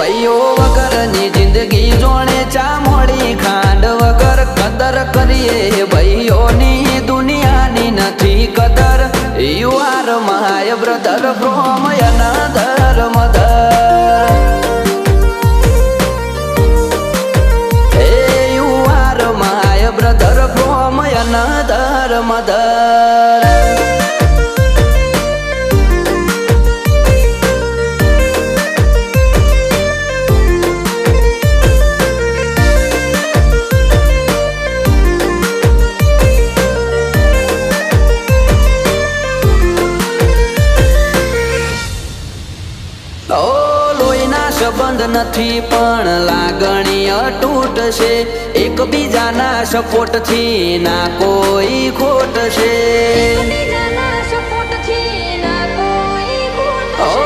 ભાઈઓ વગરની જિંદગી જોણે ચા મોડી ખાંડ વગર કદર કરીએ ભાઈઓની દુનિયાની નથી કદર. You are my brother from another mother. You are my brother from another mother. સંબંધ નથી પણ લાગણી અતૂટ છે. એકબીજાના સપોર્ટ થી ના કોઈ ખોટ છે.